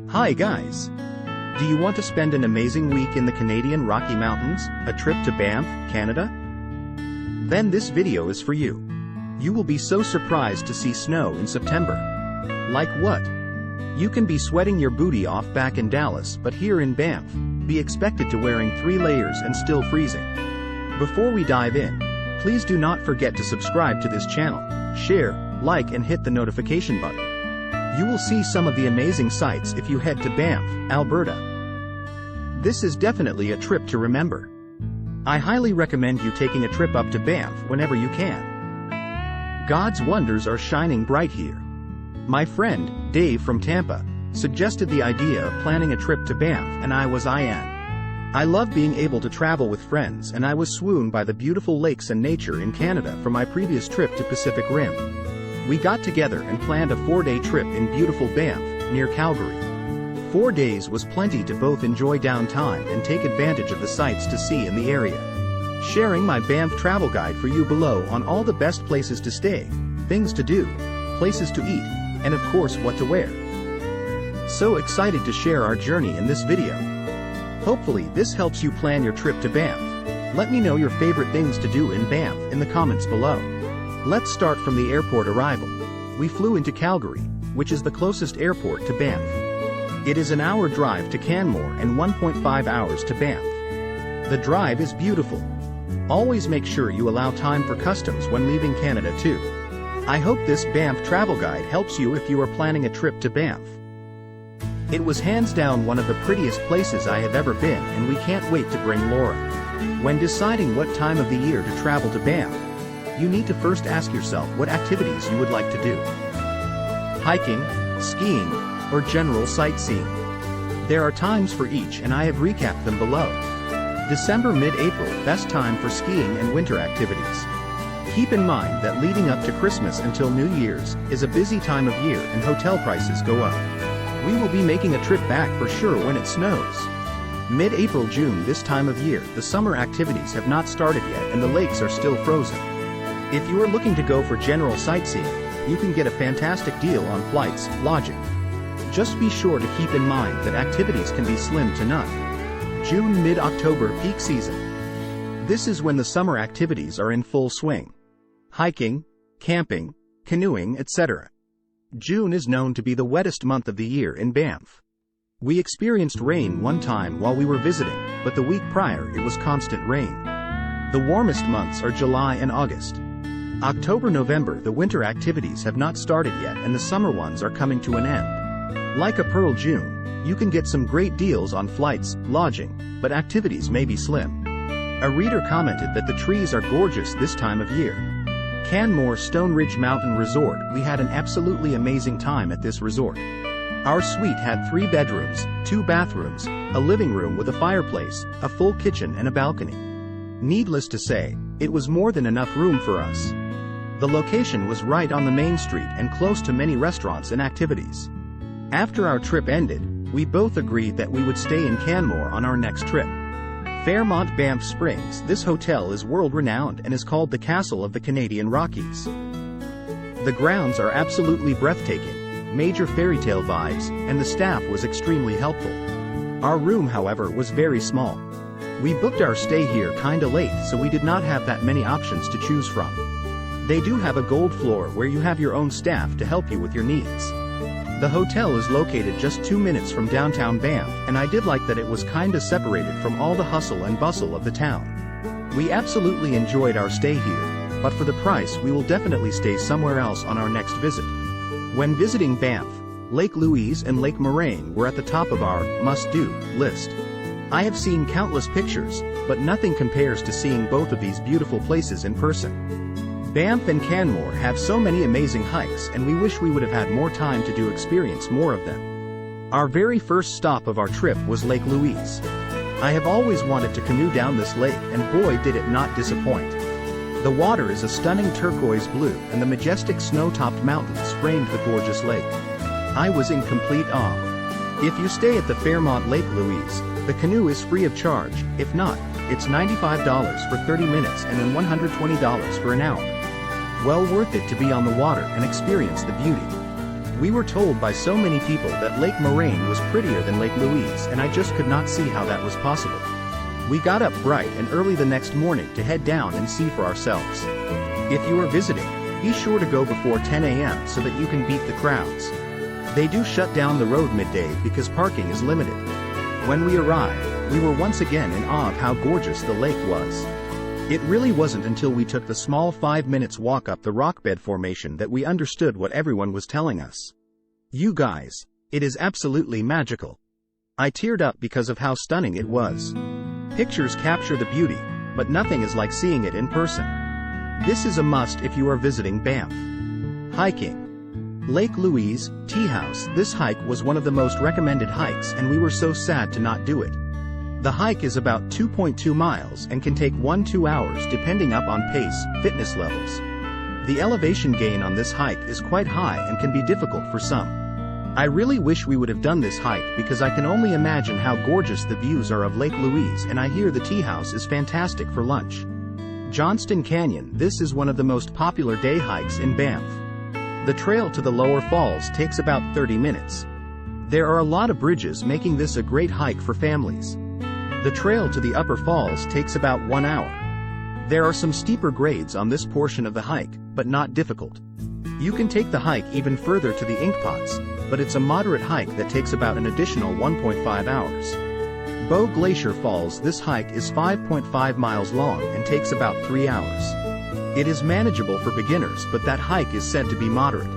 Hi guys! Do you want to spend an amazing week in the Canadian Rocky Mountains, a trip to Banff, Canada? Then this video is for you. You will be so surprised to see snow in September. Like what? You can be sweating your booty off back in Dallas, but here in Banff, be expected to wearing 3 layers and still freezing. Before we dive in, please do not forget to subscribe to this channel, share, like and hit the notification button. You will see some of the amazing sights if you head to Banff, Alberta. This is definitely a trip to remember. I highly recommend you taking a trip up to Banff whenever you can. God's wonders are shining bright here. My friend, Dave from Tampa, suggested the idea of planning a trip to Banff and I was in. I love being able to travel with friends and I was swooned by the beautiful lakes and nature in Canada from my previous trip to Pacific Rim. We got together and planned a 4-day trip in beautiful Banff, near Calgary. 4 days was plenty to both enjoy downtime and take advantage of the sights to see in the area. Sharing my Banff travel guide for you below on all the best places to stay, things to do, places to eat, and of course what to wear. So excited to share our journey in this video. Hopefully this helps you plan your trip to Banff. Let me know your favorite things to do in Banff in the comments below. Let's start from the airport arrival. We flew into Calgary, which is the closest airport to Banff. It is an hour drive to Canmore and 1.5 hours to Banff. The drive is beautiful. Always make sure you allow time for customs when leaving Canada too. I hope this Banff travel guide helps you if you are planning a trip to Banff. It was hands down one of the prettiest places I have ever been and we can't wait to bring Laura. When deciding what time of the year to travel to Banff, you need to first ask yourself what activities you would like to do. Hiking, skiing, or general sightseeing. There are times for each and I have recapped them below. December mid-April, best time for skiing and winter activities. Keep in mind that leading up to Christmas until New Year's is a busy time of year and hotel prices go up. We will be making a trip back for sure when it snows. Mid-April June this time of year the summer activities have not started yet and the lakes are still frozen. If you are looking to go for general sightseeing, you can get a fantastic deal on flights, lodging. Just be sure to keep in mind that activities can be slim to none. June mid-October peak season. This is when the summer activities are in full swing. Hiking, camping, canoeing, etc. June is known to be the wettest month of the year in Banff. We experienced rain one time while we were visiting, but the week prior it was constant rain. The warmest months are July and August. October-November the winter activities have not started yet and the summer ones are coming to an end. Like a Pearl June, you can get some great deals on flights, lodging, but activities may be slim. A reader commented that the trees are gorgeous this time of year. Canmore Stone Ridge Mountain Resort. We had an absolutely amazing time at this resort. Our suite had 3 bedrooms, 2 bathrooms, a living room with a fireplace, a full kitchen and a balcony. Needless to say, it was more than enough room for us. The location was right on the main street and close to many restaurants and activities. After our trip ended, we both agreed that we would stay in Canmore on our next trip. Fairmont Banff Springs. This hotel is world-renowned and is called the Castle of the Canadian Rockies. The grounds are absolutely breathtaking, major fairy tale vibes, and the staff was extremely helpful. Our room, however, was very small. We booked our stay here kinda late, so we did not have that many options to choose from. They do have a gold floor where you have your own staff to help you with your needs. The hotel is located just 2 minutes from downtown Banff, and I did like that it was kinda separated from all the hustle and bustle of the town. We absolutely enjoyed our stay here, but for the price we will definitely stay somewhere else on our next visit. When visiting Banff, Lake Louise and Lake Moraine were at the top of our must-do list. I have seen countless pictures, but nothing compares to seeing both of these beautiful places in person. Banff and Canmore have so many amazing hikes and we wish we would have had more time to experience more of them. Our very first stop of our trip was Lake Louise. I have always wanted to canoe down this lake and boy did it not disappoint. The water is a stunning turquoise blue and the majestic snow-topped mountains framed the gorgeous lake. I was in complete awe. If you stay at the Fairmont Lake Louise, the canoe is free of charge. If not, it's $95 for 30 minutes and then $120 for an hour. Well worth it to be on the water and experience the beauty. We were told by so many people that Lake Moraine was prettier than Lake Louise, and I just could not see how that was possible. We got up bright and early the next morning to head down and see for ourselves. If you are visiting, be sure to go before 10 a.m. so that you can beat the crowds. They do shut down the road midday because parking is limited. When we arrived, we were once again in awe of how gorgeous the lake was. It really wasn't until we took the small 5 minutes walk up the rockbed formation that we understood what everyone was telling us. You guys, it is absolutely magical. I teared up because of how stunning it was. Pictures capture the beauty, but nothing is like seeing it in person. This is a must if you are visiting Banff. Hiking. Lake Louise, Tea House. This hike was one of the most recommended hikes and we were so sad to not do it. The hike is about 2.2 miles and can take 1-2 hours depending on pace, fitness levels. The elevation gain on this hike is quite high and can be difficult for some. I really wish we would have done this hike because I can only imagine how gorgeous the views are of Lake Louise, and I hear the tea house is fantastic for lunch. Johnston Canyon. This is one of the most popular day hikes in Banff. The trail to the lower falls takes about 30 minutes. There are a lot of bridges making this a great hike for families. The trail to the upper falls takes about 1 hour. There are some steeper grades on this portion of the hike, but not difficult. You can take the hike even further to the Inkpots, but it's a moderate hike that takes about an additional 1.5 hours. Bow Glacier Falls. This hike is 5.5 miles long and takes about 3 hours. It is manageable for beginners, but that hike is said to be moderate.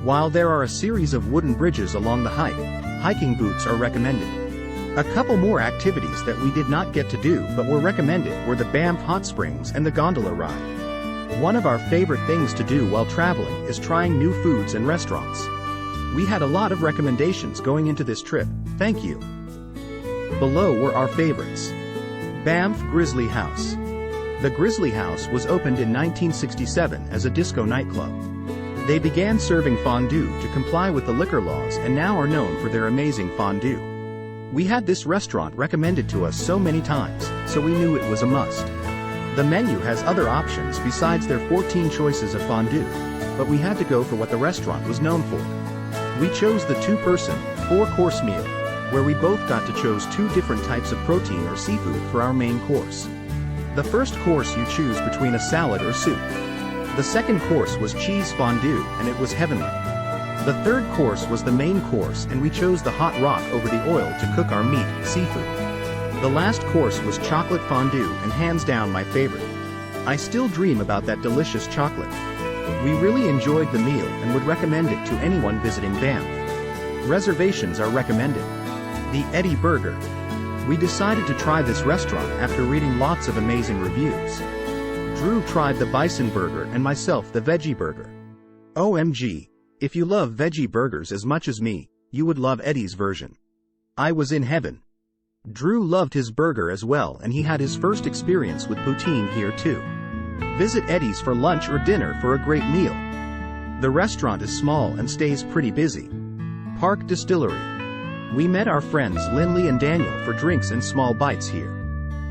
While there are a series of wooden bridges along the hike, hiking boots are recommended. A couple more activities that we did not get to do but were recommended were the Banff Hot Springs and the gondola ride. One of our favorite things to do while traveling is trying new foods and restaurants. We had a lot of recommendations going into this trip, thank you. Below were our favorites. Banff Grizzly House. The Grizzly House was opened in 1967 as a disco nightclub. They began serving fondue to comply with the liquor laws and now are known for their amazing fondue. We had this restaurant recommended to us so many times, so we knew it was a must. The menu has other options besides their 14 choices of fondue, but we had to go for what the restaurant was known for. We chose the 2-person, 4-course meal, where we both got to choose 2 different types of protein or seafood for our main course. The first course you choose between a salad or soup. The second course was cheese fondue and it was heavenly. The third course was the main course and we chose the hot rock over the oil to cook our meat, seafood. The last course was chocolate fondue and hands down my favorite. I still dream about that delicious chocolate. We really enjoyed the meal and would recommend it to anyone visiting Banff. Reservations are recommended. The Eddie Burger. We decided to try this restaurant after reading lots of amazing reviews. Drew tried the bison burger and myself the veggie burger. OMG. If you love veggie burgers as much as me, you would love Eddie's version. I was in heaven. Drew loved his burger as well and he had his first experience with poutine here too. Visit Eddie's for lunch or dinner for a great meal. The restaurant is small and stays pretty busy. Park Distillery. We met our friends Lindley and Daniel for drinks and small bites here.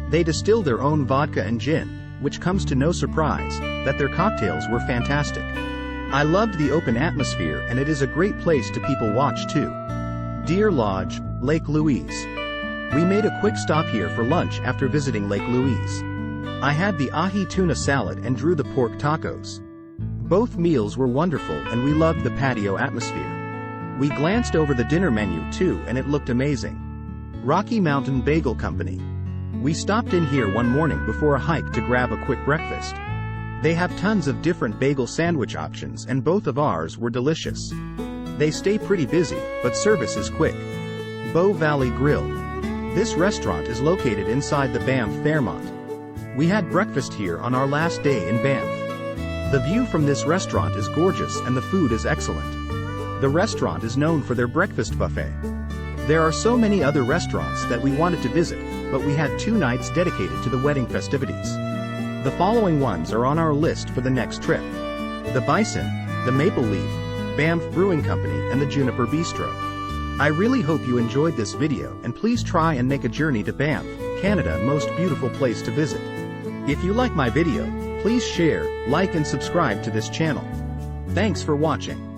They distill their own vodka and gin, which comes to no surprise, that their cocktails were fantastic. I loved the open atmosphere and it is a great place to people watch too. Deer Lodge, Lake Louise. We made a quick stop here for lunch after visiting Lake Louise. I had the ahi tuna salad and Drew the pork tacos. Both meals were wonderful and we loved the patio atmosphere. We glanced over the dinner menu too and it looked amazing. Rocky Mountain Bagel Company. We stopped in here one morning before a hike to grab a quick breakfast. They have tons of different bagel sandwich options and both of ours were delicious. They stay pretty busy, but service is quick. Bow Valley Grill. This restaurant is located inside the Banff Fairmont. We had breakfast here on our last day in Banff. The view from this restaurant is gorgeous and the food is excellent. The restaurant is known for their breakfast buffet. There are so many other restaurants that we wanted to visit, but we had 2 nights dedicated to the wedding festivities. The following ones are on our list for the next trip. The Bison, the Maple Leaf, Banff Brewing Company and the Juniper Bistro. I really hope you enjoyed this video and please try and make a journey to Banff, Canada, most beautiful place to visit. If you like my video, please share, like and subscribe to this channel. Thanks for watching.